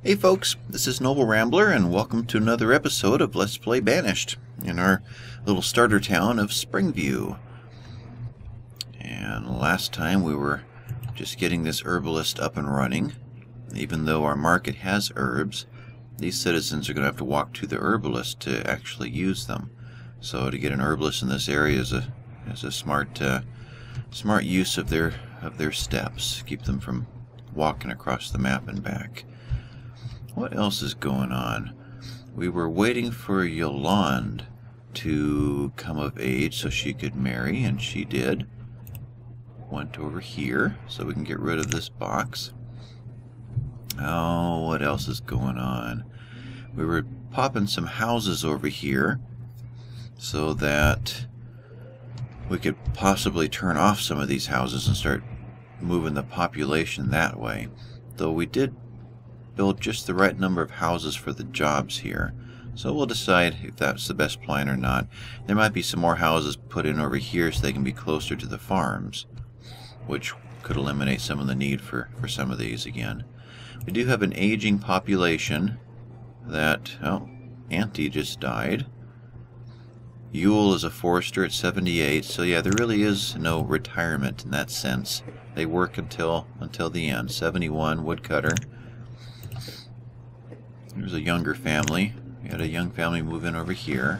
Hey folks, this is Noble Rambler and welcome to another episode of Let's Play Banished in our little starter town of Springview. And last time we were just getting this herbalist up and running. Even though our market has herbs, these citizens are going to have to walk to the herbalist to actually use them. So to get an herbalist in this area is a smart use of their steps. Keep them from walking across the map and back. What else is going on? We were waiting for Yolande to come of age so she could marry, and she did. Went over here so we can get rid of this box. Oh, what else is going on? We were popping some houses over here so that we could possibly turn off some of these houses and start moving the population that way. Though we did build just the right number of houses for the jobs here. So we'll decide if that's the best plan or not. There might be some more houses put in over here so they can be closer to the farms, which could eliminate some of the need for some of these again. We do have an aging population that, oh, Auntie just died. Yule is a forester at 78, so yeah, there really is no retirement in that sense. They work until the end. 71, woodcutter. There's a younger family. We had a young family move in over here.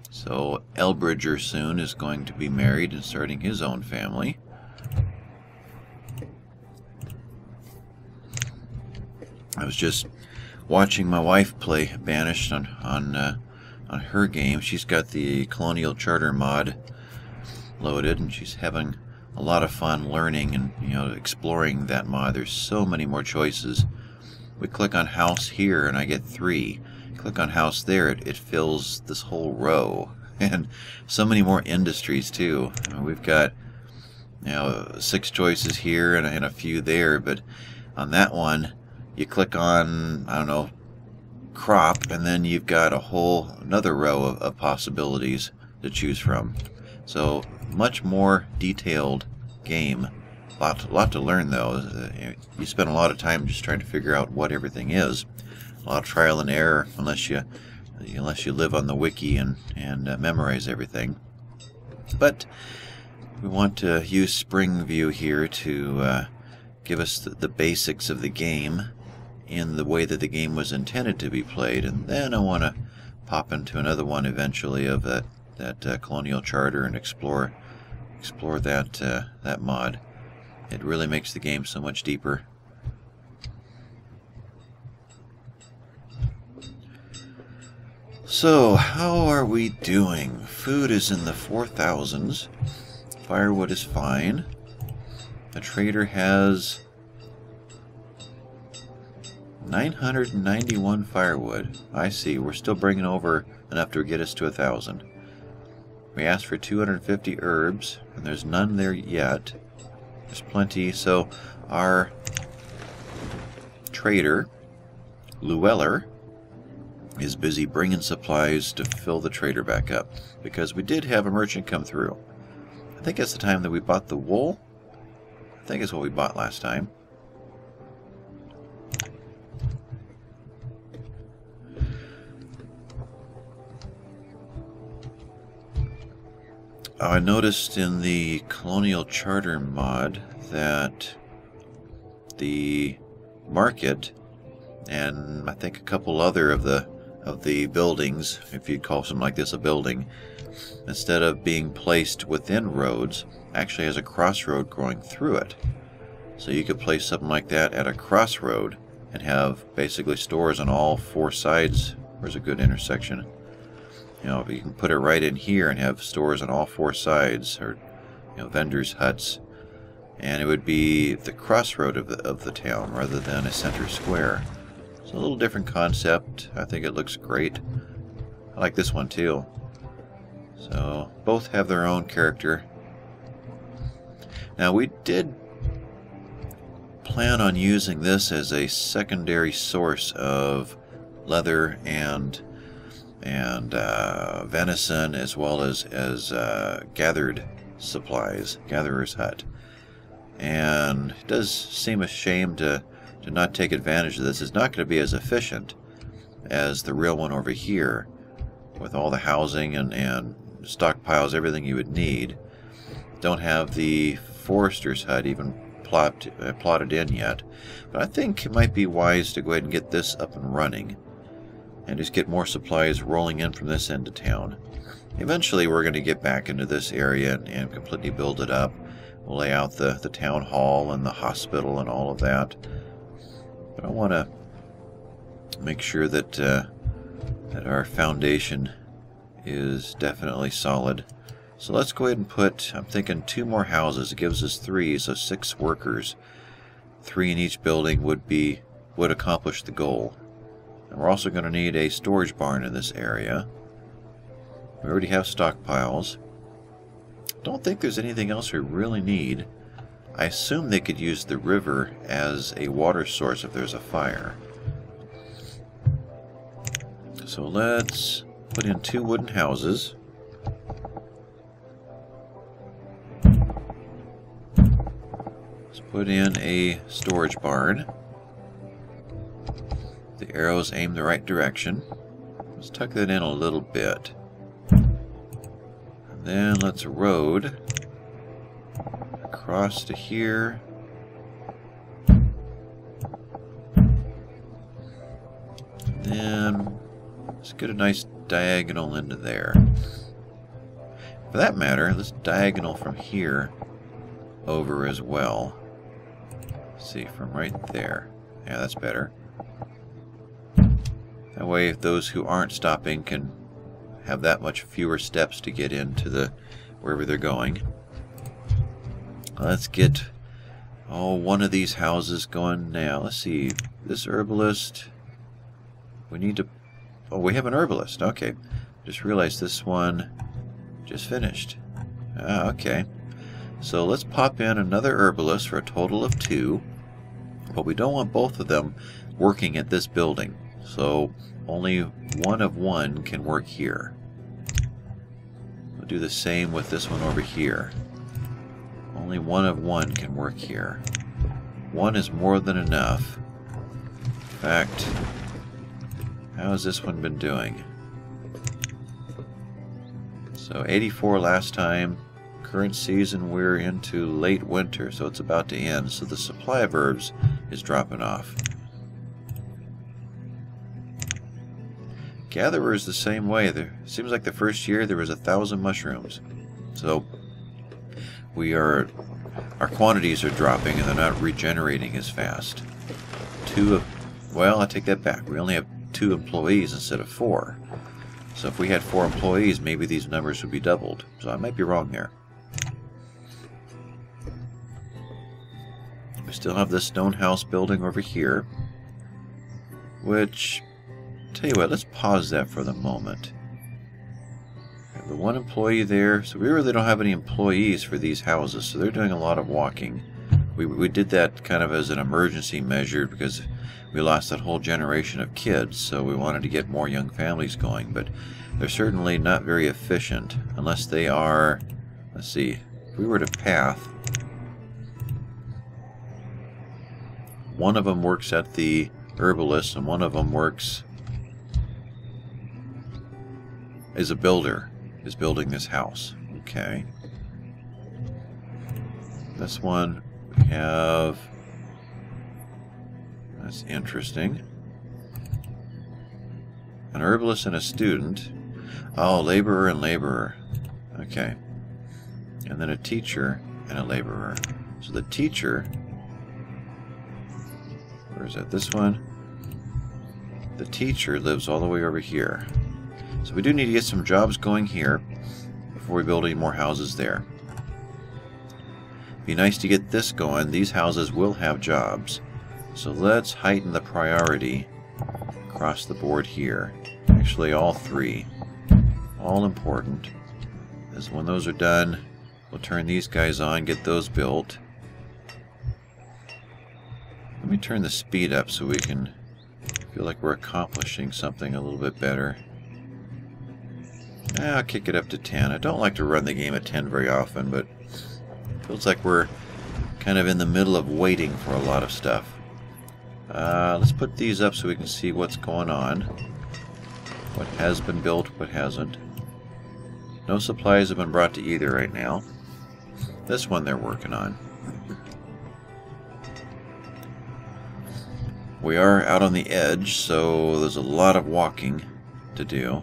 So Elbridger soon is going to be married and starting his own family. I was just watching my wife play Banished on her game. She's got the Colonial Charter mod loaded, and she's having a lot of fun learning and exploring that mod. There's so many more choices. We click on house here and I get 3. Click on house there, it fills this whole row, and so many more industries too. We've got 6 choices here and a few there, but on that one you click on, I don't know, crop, and then you've got another row of possibilities to choose from. So much more detailed game. Lot to learn though. You spend a lot of time just trying to figure out what everything is. A lot of trial and error, unless you live on the wiki and memorize everything. But we want to use Springview here to give us the basics of the game in the way that the game was intended to be played, and then I want to pop into another one eventually of that Colonial Charter and explore that mod. It really makes the game so much deeper. So, how are we doing? Food is in the 4,000s. Firewood is fine. The trader has 991 firewood. I see. We're still bringing over enough to get us to 1,000. We asked for 250 herbs, and there's none there yet. There's plenty, so our trader, Llewellyn, is busy bringing supplies to fill the trader back up, because we did have a merchant come through. I think that's the time that we bought the wool. I think it's what we bought last time. I noticed in the Colonial Charter mod that the market and I think a couple other of the buildings, if you'd call something like this a building, instead of being placed within roads, actually has a crossroad going through it. So you could place something like that at a crossroad and have basically stores on all 4 sides. Where's a good intersection? You can put it right in here and have stores on all 4 sides, or vendors' huts, and it would be the crossroad of the town rather than a center square. It's a little different concept. I think it looks great. I like this one too. So both have their own character. Now we did plan on using this as a secondary source of leather and venison, as well as gathered supplies, gatherer's hut. And it does seem a shame to to not take advantage of this. It's not going to be as efficient as the real one over here, with all the housing and stockpiles, everything you would need. Don't have the forester's hut even plotted in yet, but I think it might be wise to go ahead and get this up and running and just get more supplies rolling in from this end of town. Eventually we're going to get back into this area and completely build it up. We'll lay out the town hall and the hospital and all of that, but I want to make sure that that our foundation is definitely solid. So let's go ahead and put, I'm thinking 2 more houses. It gives us 3, so 6 workers. 3 in each building would accomplish the goal. And we're also going to need a storage barn in this area. We already have stockpiles. Don't think there's anything else we really need. I assume they could use the river as a water source if there's a fire. So let's put in 2 wooden houses. Let's put in a storage barn. The arrows aim the right direction. Let's tuck that in a little bit. And then let's road across to here. And then let's get a nice diagonal into there. For that matter, let's diagonal from here over as well. Let's see, from right there. Yeah, that's better. That way, if those who aren't stopping can have that much fewer steps to get into the wherever they're going. Let's get one of these houses going now. Let's see, this herbalist. We need to. Oh, we have an herbalist. Okay, just realized this one just finished. Ah, okay. So let's pop in another herbalist for a total of 2. But we don't want both of them working at this building. So only one of one can work here. We'll do the same with this one over here. Only one of one can work here. 1 is more than enough. In fact, how has this one been doing? So 84 last time. Current season we're into late winter, so it's about to end. So the supply of herbs is dropping off. Gatherer is the same way. There seems like the first year there was 1,000 mushrooms. So our quantities are dropping and they're not regenerating as fast. Well, I take that back. We only have 2 employees instead of 4. So if we had 4 employees, maybe these numbers would be doubled. So I might be wrong there. We still have this stone house building over here, which, tell you what, let's pause that for the moment. We have the 1 employee there, so we really don't have any employees for these houses, so they're doing a lot of walking. We did that kind of as an emergency measure because we lost that whole generation of kids, so we wanted to get more young families going, but they're certainly not very efficient unless they are, let's see, if we were to path, 1 of them works at the herbalist and 1 of them works as a builder, is building this house. Okay. This one we have, that's interesting. An herbalist and a student. Oh, laborer and laborer. Okay. And then a teacher and a laborer. So the teacher, where is that? This one? The teacher lives all the way over here. So we do need to get some jobs going here before we build any more houses there. Be nice to get this going. These houses will have jobs. So let's heighten the priority across the board here. Actually, all 3. All important. As when those are done, we'll turn these guys on, get those built. Let me turn the speed up so we can feel like we're accomplishing something a little bit better. I'll kick it up to 10. I don't like to run the game at 10 very often, but it feels like we're kind of in the middle of waiting for a lot of stuff. Let's put these up so we can see what's going on. What has been built, what hasn't. No supplies have been brought to either right now. This one they're working on. We are out on the edge, so there's a lot of walking to do.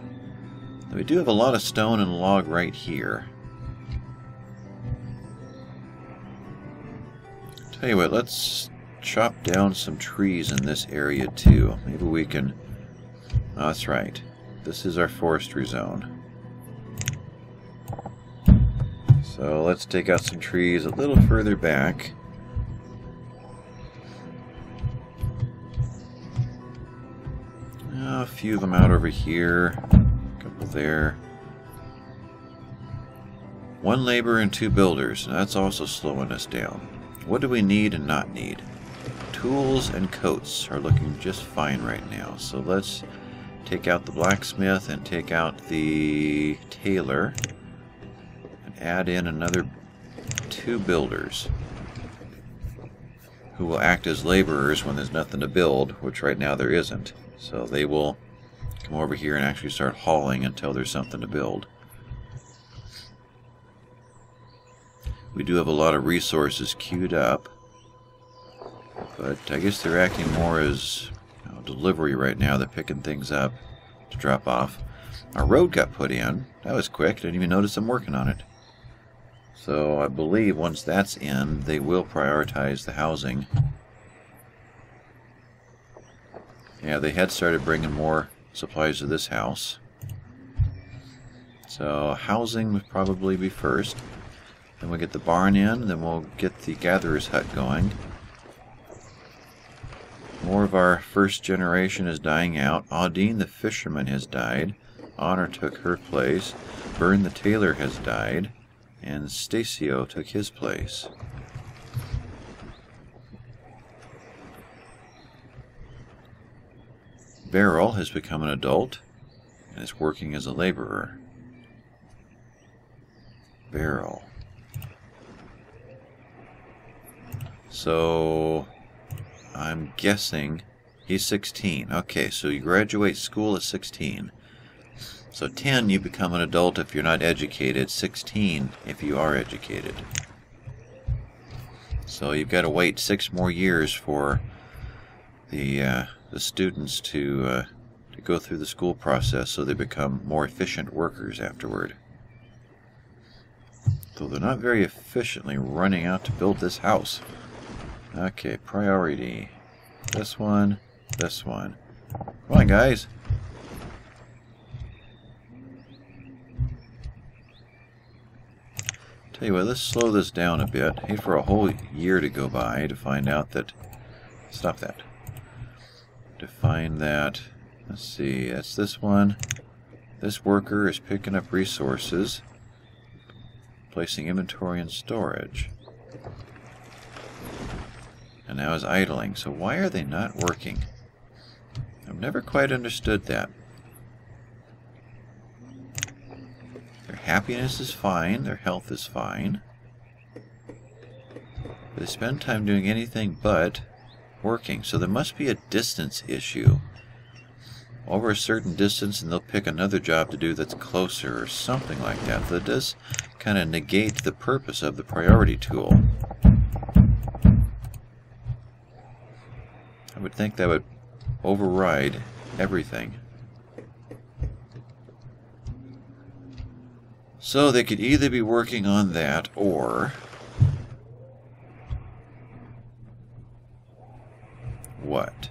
We do have a lot of stone and log right here. Tell you what, let's chop down some trees in this area too. Maybe we can... Oh, that's right. This is our forestry zone. So let's take out some trees a little further back. A few of them out over here. A couple there. 1 laborer and 2 builders. That's also slowing us down. What do we need and not need? Tools and coats are looking just fine right now. So let's take out the blacksmith and take out the tailor and add in another 2 builders who will act as laborers when there's nothing to build, which right now there isn't. So they will come over here and actually start hauling until there's something to build. We do have a lot of resources queued up, but I guess they're acting more as delivery right now. They're picking things up to drop off. Our road got put in. That was quick. Didn't even notice them working on it. So I believe once that's in, they will prioritize the housing. Yeah, they had started bringing more supplies to this house. So housing would probably be first. Then we'll get the barn in, then we'll get the gatherer's hut going. More of our first generation is dying out. Audine the fisherman has died. Honor took her place. Byrne the tailor has died. And Stacio took his place. Beryl has become an adult and is working as a laborer. Beryl. So I'm guessing he's 16. Okay, so you graduate school at 16. So 10, you become an adult if you're not educated. 16 if you are educated. So you've got to wait 6 more years for the students to go through the school process so they become more efficient workers afterward. Though they're not very efficiently running out to build this house. Okay, priority. This one, this one. Come on, guys. Tell you what, let's slow this down a bit. I hate for a whole year to go by to find out that... Stop that. To find that... Let's see, that's this one. This worker is picking up resources, placing inventory and storage. And now is idling. So why are they not working? I've never quite understood that. Their happiness is fine, their health is fine. But they spend time doing anything but working. So there must be a distance issue. Over a certain distance and they'll pick another job to do that's closer or something like that. That does kind of negate the purpose of the priority tool. I would think that would override everything. So they could either be working on that or... what?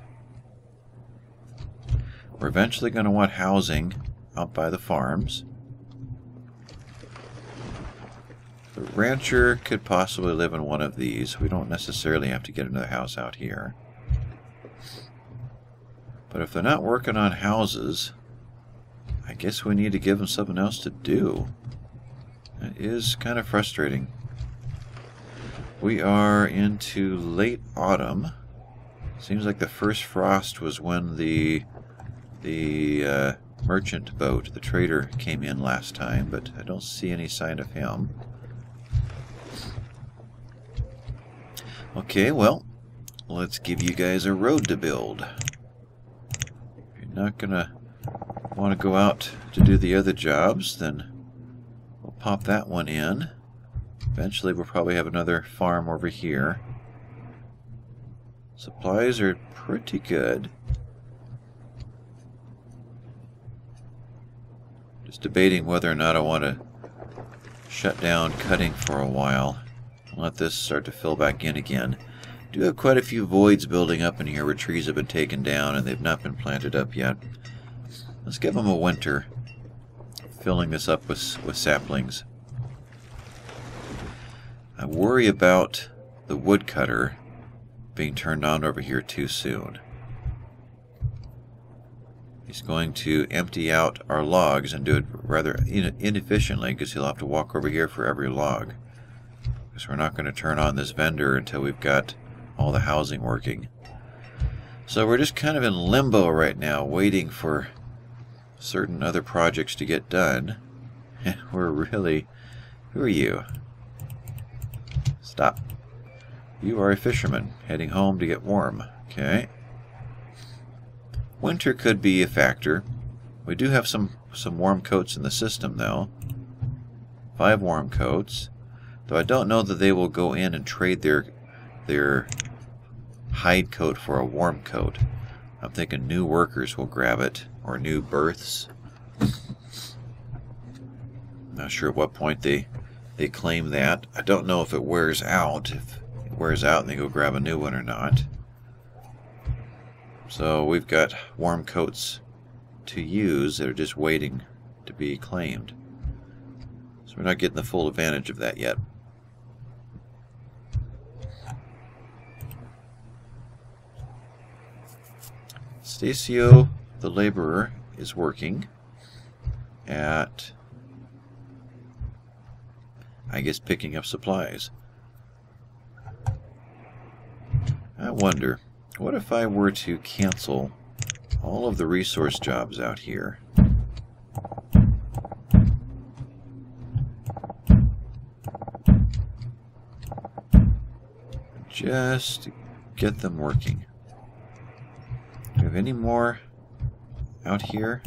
We're eventually going to want housing out by the farms. The rancher could possibly live in one of these. We don't necessarily have to get another house out here. But if they're not working on houses, I guess we need to give them something else to do. It is kind of frustrating. We are into late autumn. Seems like the first frost was when the merchant boat, the trader, came in last time, but I don't see any sign of him. Okay, well, let's give you guys a road to build. If you're not gonna want to go out to do the other jobs, then we'll pop that one in. Eventually we'll probably have another farm over here. Supplies are pretty good. Just debating whether or not I want to shut down cutting for a while. Let this start to fill back in again. Do have quite a few voids building up in here where trees have been taken down and they've not been planted up yet. Let's give them a winter, filling this up with saplings. I worry about the woodcutter being turned on over here too soon. He's going to empty out our logs and do it rather inefficiently because he'll have to walk over here for every log. Because we're not going to turn on this vendor until we've got all the housing working. So we're just kind of in limbo right now, waiting for certain other projects to get done. And we're really... Who are you? Stop. You are a fisherman heading home to get warm. Okay. Winter could be a factor. We do have some warm coats in the system, though. 5 warm coats. Though I don't know that they will go in and trade their hide coat for a warm coat. I'm thinking new workers will grab it, or new berths. Not sure at what point they claim that. I don't know if it wears out. If it wears out and they go grab a new one or not. So we've got warm coats to use that are just waiting to be claimed. So we're not getting the full advantage of that yet. Stacio, the laborer, is working at, I guess, picking up supplies. I wonder, what if I were to cancel all of the resource jobs out here? Just to get them working. Do we have any more out here?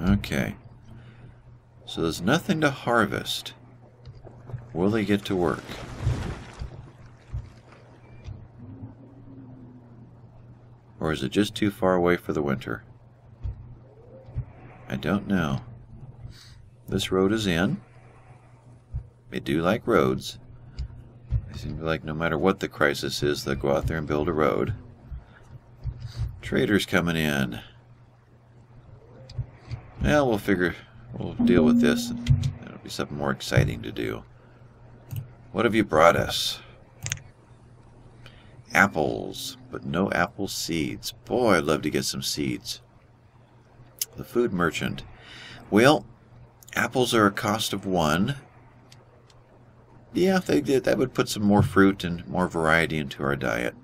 Okay. So there's nothing to harvest. Will they get to work? Or is it just too far away for the winter? I don't know. This road is in. They do like roads. They seem to like no matter what the crisis is, they'll go out there and build a road. Traders coming in. Well, we'll deal with this. It'll be something more exciting to do. What have you brought us? Apples, but no apple seeds. Boy, I'd love to get some seeds. The food merchant. Well, apples are a cost of 1. Yeah, if they did, that would put some more fruit and more variety into our diet.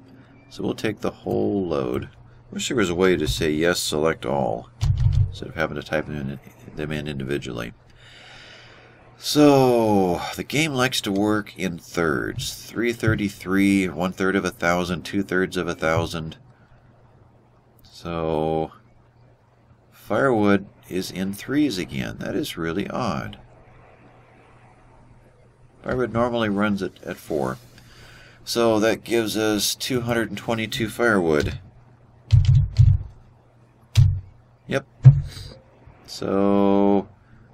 So we'll take the whole load. Wish there was a way to say yes, select all, instead of having to type them in individually. So the game likes to work in thirds. 333, 1/3 of 1,000, 2/3 of 1,000. So firewood is in 3s again. That is really odd. Firewood normally runs at 4. So that gives us 222 firewood. Yep. So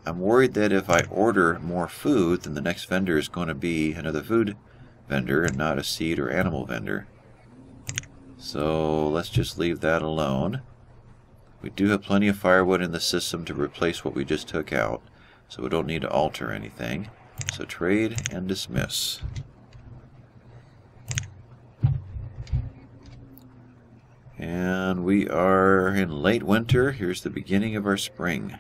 I'm worried that if I order more food, then the next vendor is going to be another food vendor and not a seed or animal vendor. So let's just leave that alone. We do have plenty of firewood in the system to replace what we just took out, so we don't need to alter anything. So trade and dismiss. And we are in late winter. Here's the beginning of our spring.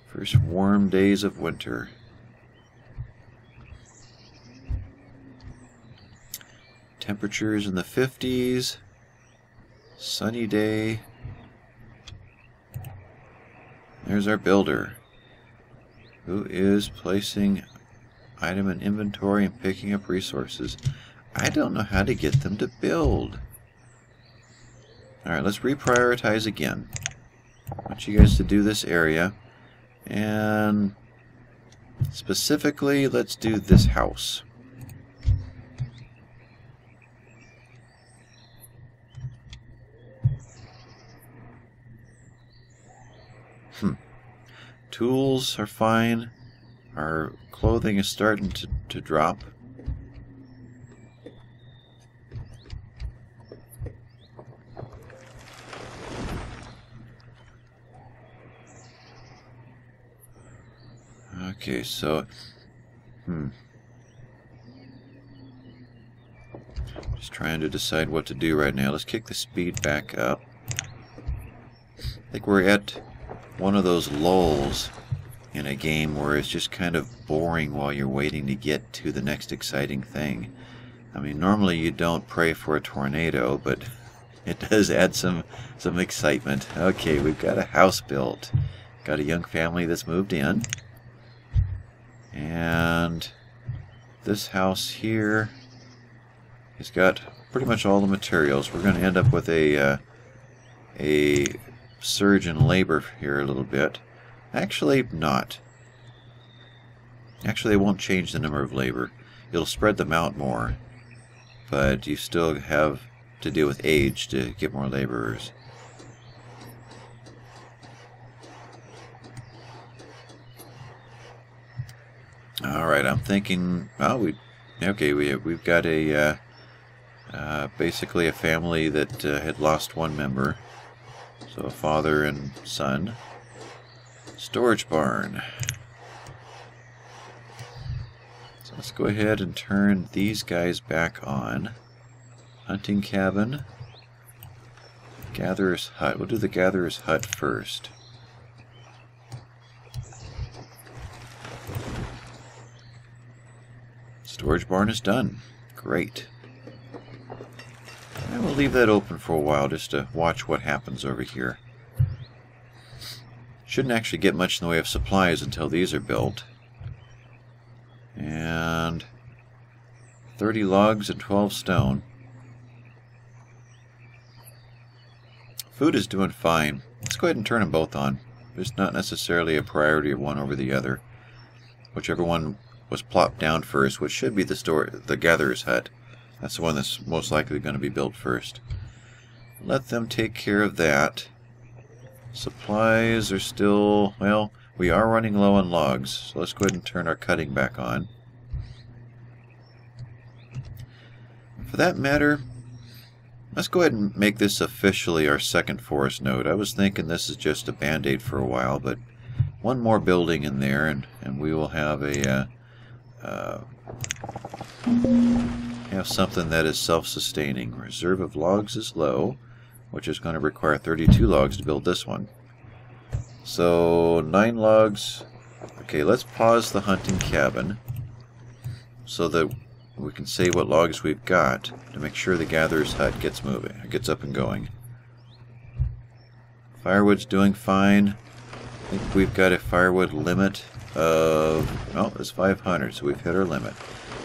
First warm days of winter. Temperatures in the 50s. Sunny day. There's our builder, who is placing item in inventory and picking up resources. I don't know how to get them to build. Alright, let's reprioritize again. I want you guys to do this area. And specifically, let's do this house. Tools are fine. Our clothing is starting to drop. Okay, so just trying to decide what to do right now. Let's kick the speed back up. I think we're at one of those lulls in a game where it's just kind of boring while you're waiting to get to the next exciting thing. I mean, normally you don't pray for a tornado, but it does add some excitement. Okay, we've got a house built. Got a young family that's moved in. And this house here has got pretty much all the materials. We're going to end up with a surge in labor here a little bit. Actually, not. Actually, it won't change the number of labor. It'll spread them out more. But you still have to deal with age to get more laborers. Alright, I'm thinking, well, we've got a basically a family that had lost one member. So a father and son. Storage barn. So let's go ahead and turn these guys back on. Hunting cabin. Gatherer's hut. We'll do the gatherer's hut first. Storage barn is done. Great. And we'll leave that open for a while just to watch what happens over here. Shouldn't actually get much in the way of supplies until these are built. And 30 logs and 12 stone. Food is doing fine. Let's go ahead and turn them both on. There's not necessarily a priority of one over the other. Whichever one was plopped down first, which should be the gatherer's hut. That's the one that's most likely going to be built first. Let them take care of that. Supplies are still, well, we are running low on logs, so let's go ahead and turn our cutting back on. For that matter, let's go ahead and make this officially our second forest node. I was thinking this is just a band-aid for a while, but one more building in there and we will have have something that is self-sustaining. Reserve of logs is low, which is going to require 32 logs to build this one. So 9 logs. Okay, let's pause the hunting cabin so that we can say what logs we've got to make sure the gatherer's hut gets moving, gets up and going. Firewood's doing fine. I think we've got a firewood limit of, well, it's 500, so we've hit our limit.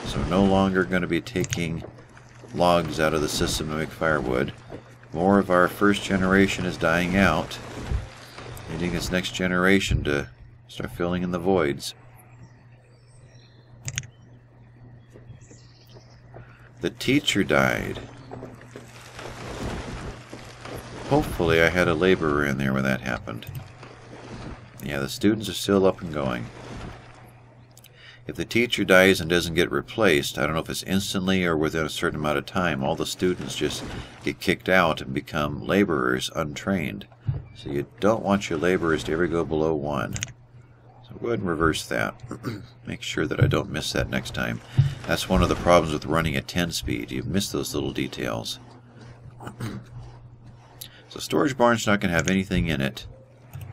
So we're no longer going to be taking logs out of the system to make firewood. More of our first generation is dying out, needing its next generation to start filling in the voids. The teacher died. Hopefully I had a laborer in there when that happened. Yeah, the students are still up and going. If the teacher dies and doesn't get replaced, I don't know if it's instantly or within a certain amount of time, all the students just get kicked out and become laborers untrained. So you don't want your laborers to ever go below 1. So go ahead and reverse that. Make sure that I don't miss that next time. That's one of the problems with running at 10 speed. You miss those little details. So storage barn's not going to have anything in it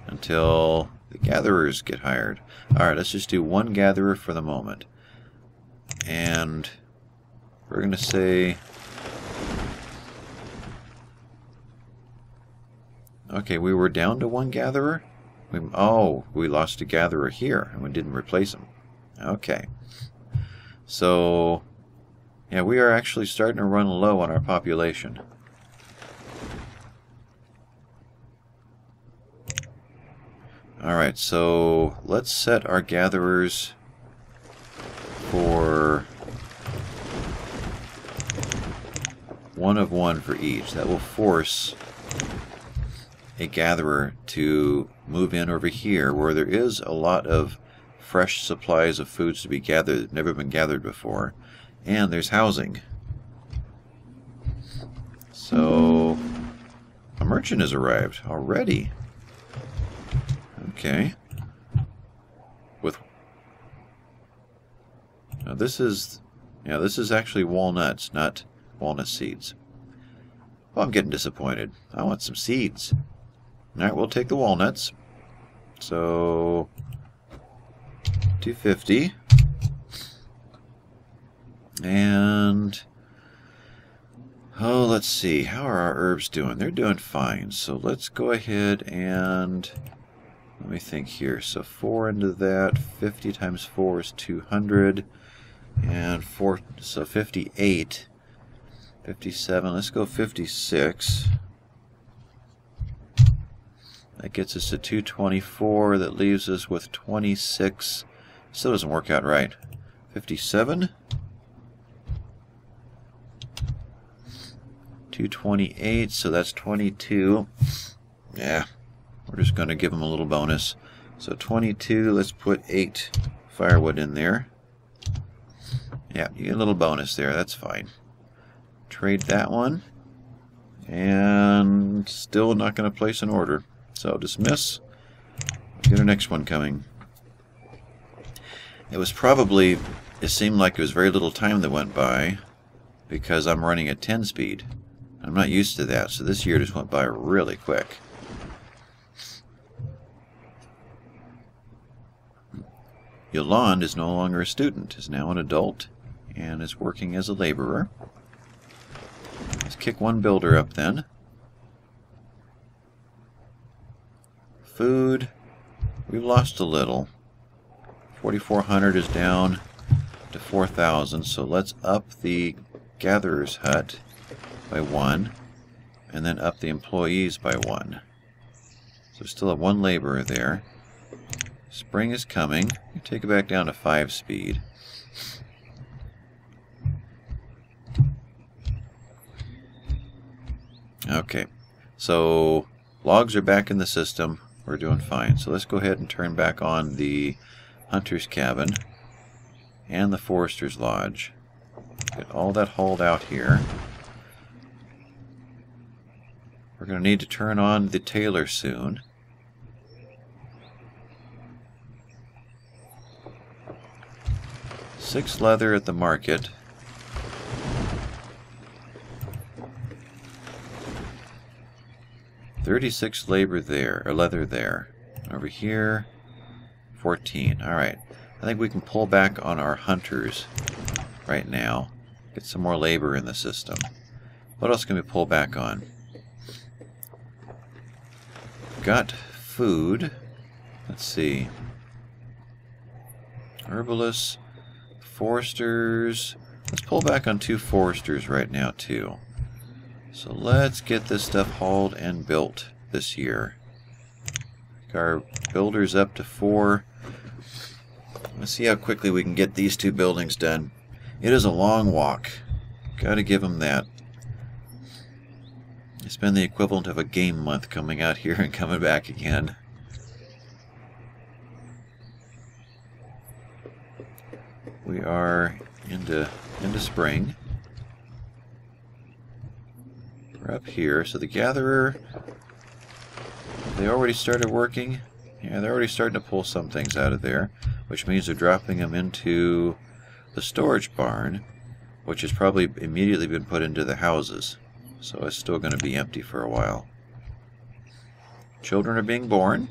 until the gatherers get hired. Alright, let's just do one gatherer for the moment. And we're going to say, okay, we were down to one gatherer. We lost a gatherer here, and we didn't replace him. Okay. So, yeah, we are actually starting to run low on our population. Alright, so let's set our gatherers for 1 of 1 for each. That will force a gatherer to move in over here where there is a lot of fresh supplies of foods to be gathered that have never been gathered before, and there's housing. So a merchant has arrived already. Okay. Now this is actually walnuts, not walnut seeds. Well, I'm getting disappointed. I want some seeds. Alright, we'll take the walnuts. So 250. And let's see. How are our herbs doing? They're doing fine. So let's go ahead and let me think here. So 4 into that. 50 times 4 is 200. And 4, so 58. 57. Let's go 56. That gets us to 224. That leaves us with 26. Still doesn't work out right. 57. 228. So that's 22. Yeah. We're just going to give them a little bonus. So 22. Let's put 8 firewood in there. Yeah, you get a little bonus there. That's fine. Trade that one. And still not going to place an order. So dismiss. Get our next one coming. It seemed like it was very little time that went by because I'm running at 10 speed. I'm not used to that, so this year just went by really quick. Yolande is no longer a student, is now an adult, and is working as a laborer. Let's kick one builder up then. Food, we've lost a little. 4,400 is down to 4,000, so let's up the gatherer's hut by 1, and then up the employees by 1. So we still have 1 laborer there. Spring is coming. You take it back down to 5 speed. Okay, so logs are back in the system. We're doing fine. So let's go ahead and turn back on the hunter's cabin and the forester's lodge. Get all that hauled out here. We're going to need to turn on the tailor soon. $6 leather at the market. $36 labor there, or leather there. Over here, 14. Alright. I think we can pull back on our hunters right now. Get some more labor in the system. What else can we pull back on? Got food. Let's see. Herbalists, foresters. Let's pull back on 2 foresters right now too. So let's get this stuff hauled and built this year. Our builders up to 4. Let's see how quickly we can get these 2 buildings done. It is a long walk. Got to give them that. It's been the equivalent of a game month coming out here and coming back again. We are into spring. We're up here, so the gatherer, they already started working. Yeah, they're already starting to pull some things out of there, which means they're dropping them into the storage barn, which has probably immediately been put into the houses. So it's still going to be empty for a while. Children are being born.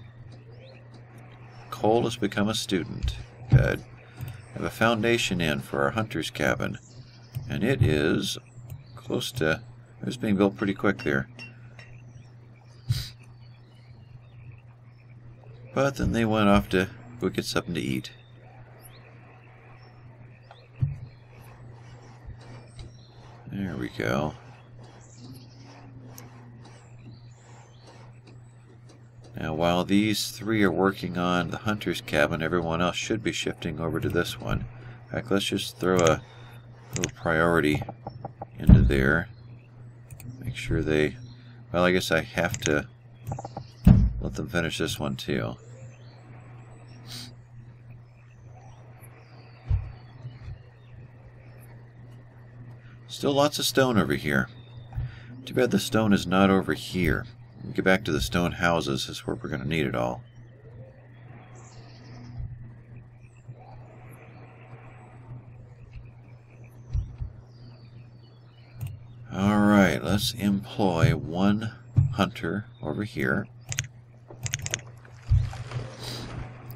Cole has become a student. Good. We have a foundation in for our hunter's cabin, and it is close to... It's being built pretty quick there. But then they went off to go get something to eat. There we go. Now while these three are working on the hunter's cabin, everyone else should be shifting over to this one. In fact, let's just throw a little priority into there. Make sure they... Well, I guess I have to let them finish this one too. Still lots of stone over here. Too bad the stone is not over here. We'll get back to the stone houses. This is where we're going to need it all. Alright, let's employ one hunter over here.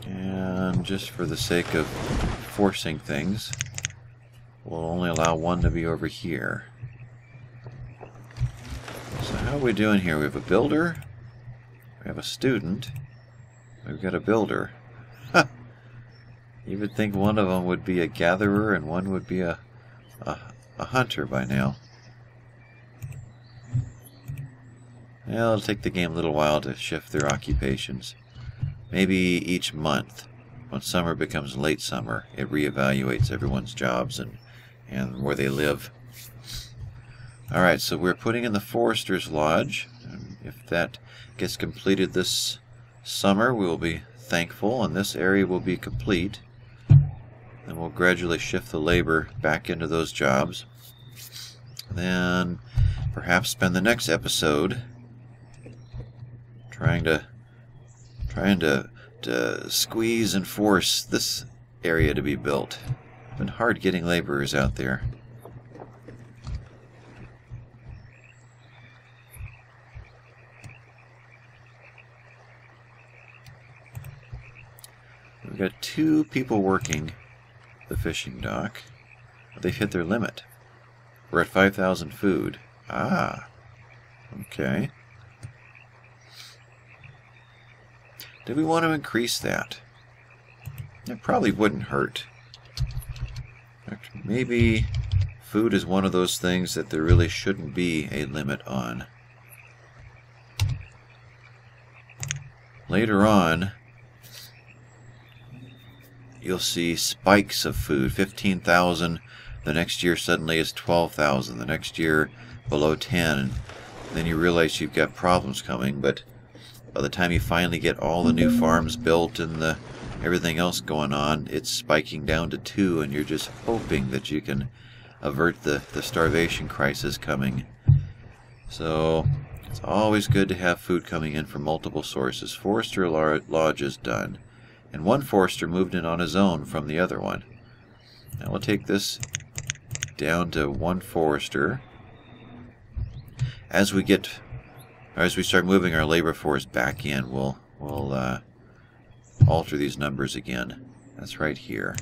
And just for the sake of forcing things, we'll only allow one to be over here. So how are we doing here? We have a builder, we have a student, we've got a builder. You would think one of them would be a gatherer and one would be a hunter by now. Well, it'll take the game a little while to shift their occupations. Maybe each month, when summer becomes late summer, it reevaluates everyone's jobs and where they live. Alright, so we're putting in the Forester's Lodge. And if that gets completed this summer, we will be thankful, and this area will be complete. Then we'll gradually shift the labor back into those jobs. Then perhaps spend the next episode trying to squeeze and force this area to be built. It's been hard getting laborers out there. We've got 2 people working the fishing dock. They've hit their limit. We're at 5,000 food. Ah, okay. Do we want to increase that? It probably wouldn't hurt. Maybe food is one of those things that there really shouldn't be a limit on. Later on, you'll see spikes of food. 15,000. The next year suddenly is 12,000. The next year below 10. And then you realize you've got problems coming, but by the time you finally get all the new farms built and everything else going on, it's spiking down to 2, and you're just hoping that you can avert the starvation crisis coming. So it's always good to have food coming in from multiple sources. Forester Lodge is done, and one forester moved in on his own from the other one. Now we'll take this down to 1 forester. As we start moving our labor force back in, we'll alter these numbers again. That's right here.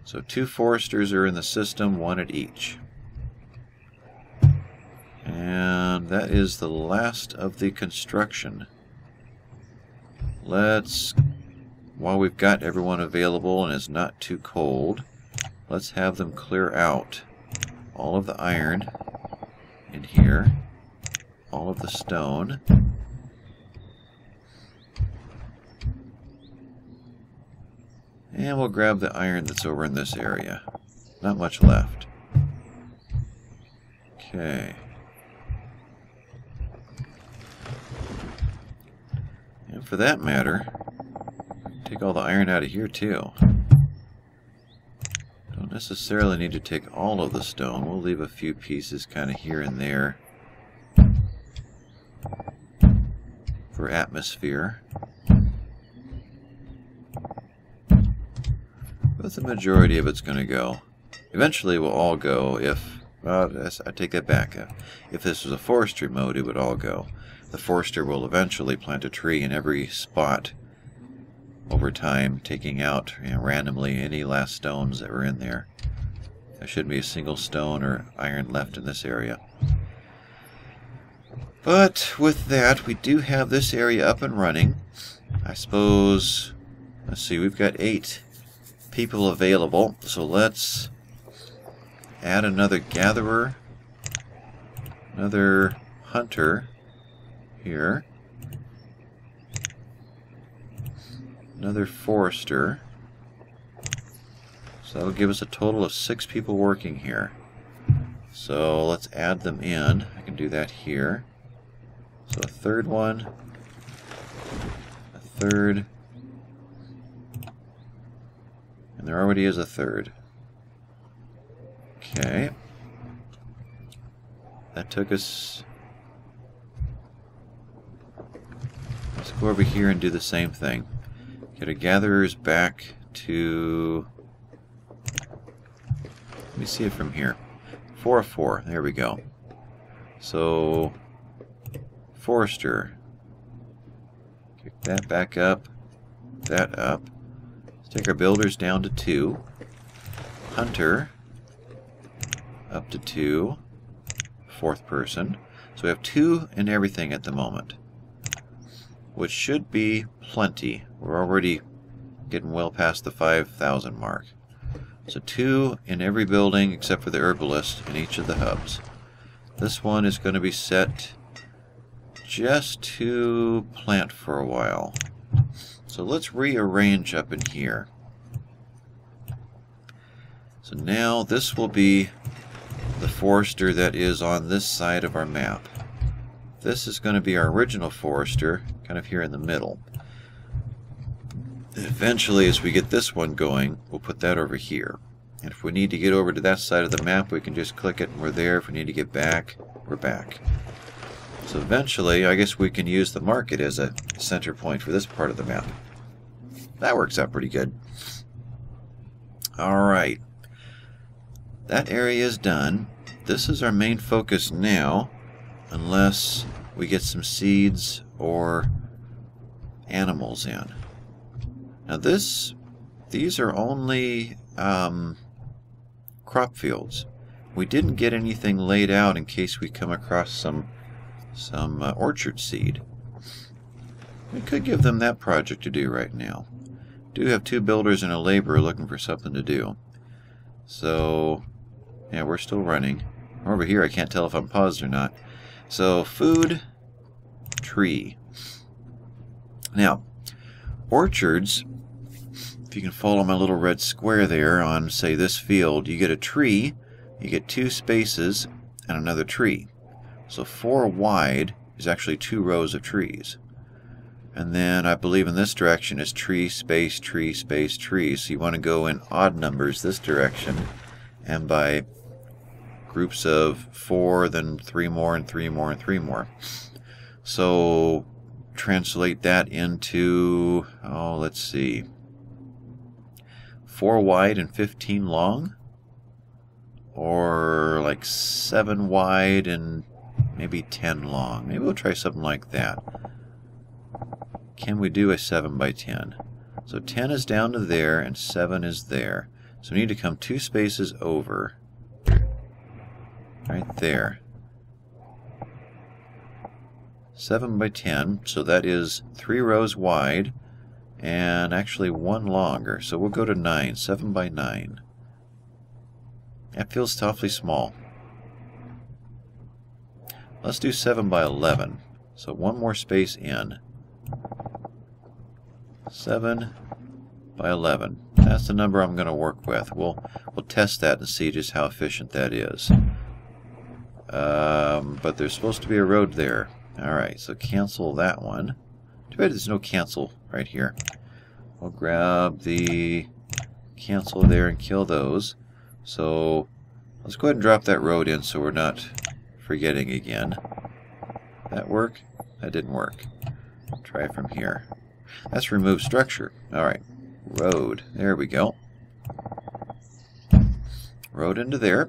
So 2 foresters are in the system, 1 at each. And that is the last of the construction. While we've got everyone available and it's not too cold, let's have them clear out all of the iron in here, all of the stone, and we'll grab the iron that's over in this area. Not much left. Okay. And for that matter, take all the iron out of here too. Don't necessarily need to take all of the stone. We'll leave a few pieces kind of here and there for atmosphere. But the majority of it's going to go. Eventually it will all go if... Well, I take that back. If this was a forestry mode, it would all go. The forester will eventually plant a tree in every spot over time, taking out randomly any last stones that were in there. There shouldn't be a single stone or iron left in this area. But with that, we do have this area up and running. I suppose, let's see, we've got 8 people available. So let's add another gatherer, another hunter here, another forester. So that'll give us a total of 6 people working here. So let's add them in. I can do that here. So a third one, a third, and there already is a third. Okay. That took us... Let's go over here and do the same thing. Get our gatherers back to... Let me see it from here. 4 of 4. There we go. So... Forester. Kick that back up. That up. Let's take our builders down to 2. Hunter. Up to 2. 4th person. So we have 2 in everything at the moment, which should be plenty. We're already getting well past the 5,000 mark. So 2 in every building except for the herbalist in each of the hubs. This one is going to be set just to plant for a while. So let's rearrange up in here. So now this will be the forester that is on this side of our map. This is going to be our original forester, kind of here in the middle. And eventually, as we get this one going, we'll put that over here. And if we need to get over to that side of the map, we can just click it and we're there. If we need to get back, we're back. So eventually, I guess we can use the market as a center point for this part of the map. That works out pretty good. Alright. That area is done. This is our main focus now, unless we get some seeds or animals in. Now these are only crop fields. We didn't get anything laid out in case we come across some orchard seed. We could give them that project to do right now. Do have 2 builders and a laborer looking for something to do. So, yeah, we're still running. Over here, I can't tell if I'm paused or not. So, food, tree. Now, orchards, if you can follow my little red square there on, say, this field, you get a tree, you get 2 spaces, and another tree. So 4 wide is actually 2 rows of trees. And then I believe in this direction is tree, space, tree, space, tree. So you want to go in odd numbers this direction, and by groups of 4, then 3 more, and 3 more, and 3 more. So translate that into, oh, let's see, 4 wide and 15 long? Or like 7 wide and maybe 10 long. Maybe we'll try something like that. Can we do a 7 by 10? So 10 is down to there and 7 is there. So we need to come 2 spaces over. Right there. 7 by 10, so that is 3 rows wide and actually 1 longer. So we'll go to 9, 7 by 9. That feels awfully small. Let's do 7 by 11. So 1 more space in. 7 by 11. That's the number I'm going to work with. We'll test that and see just how efficient that is. But there's supposed to be a road there. Alright, so cancel that one. Too bad there's no cancel right here. We'll grab the cancel there and kill those. So let's go ahead and drop that road in so we're not forgetting again. That work? That didn't work. Try from here. That's remove structure. Alright, road. There we go. Road into there.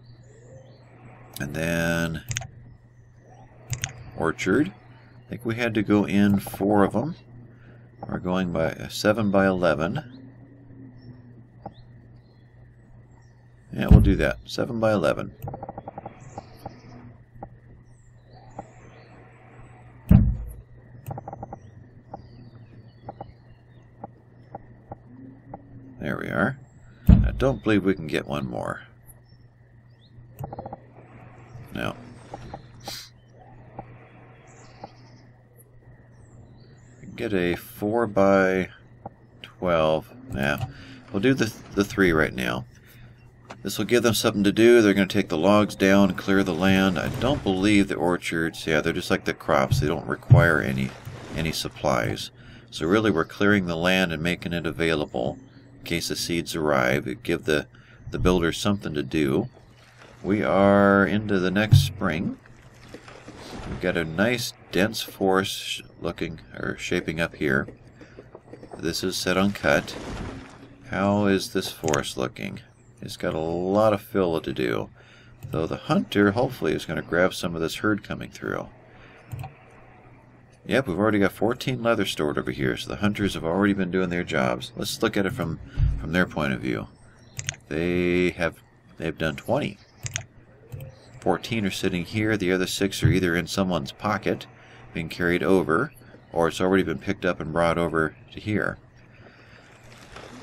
And then orchard. I think we had to go in 4 of them. We're going by 7 by 11. Yeah, we'll do that. 7 by 11. There we are. I don't believe we can get one more. No. We can get a 4 by 12. Nah. We'll do the 3 right now. This will give them something to do. They're going to take the logs down and clear the land. I don't believe the orchards, yeah, they're just like the crops. They don't require any supplies. So really we're clearing the land and making it available in case the seeds arrive. It give the builders something to do. We are into the next spring. We've got a nice dense forest shaping up here. This is set on cut. How is this forest looking? It's got a lot of fill to do. Though the hunter hopefully is going to grab some of this herd coming through. Yep, we've already got 14 leather stored over here, so the hunters have already been doing their jobs. Let's look at it from their point of view. They've done 20. 14 are sitting here. The other 6 are either in someone's pocket, being carried over, or it's already been picked up and brought over to here.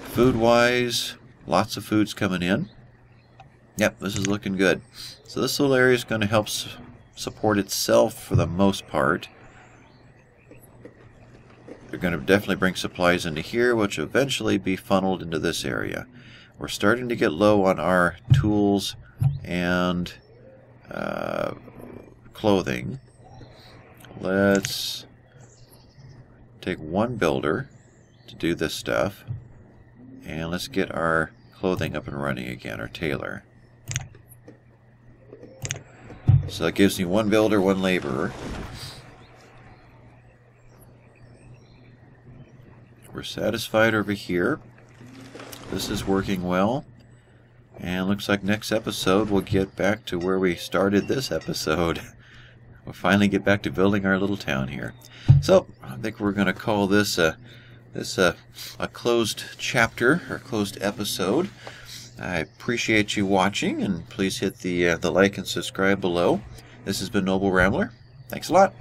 Food-wise, lots of food's coming in. Yep, this is looking good. So this little area is going to help support itself for the most part. They're going to definitely bring supplies into here, which will eventually be funneled into this area. We're starting to get low on our tools and clothing. Let's take one builder to do this stuff, and let's get our clothing up and running again, our tailor. So that gives me one builder, one laborer. We're satisfied over here. This is working well. And looks like next episode we'll get back to where we started this episode. We'll finally get back to building our little town here. So I think we're going to call this a closed chapter or closed episode. I appreciate you watching, and please hit the like and subscribe below. This has been Noble Rambler. Thanks a lot.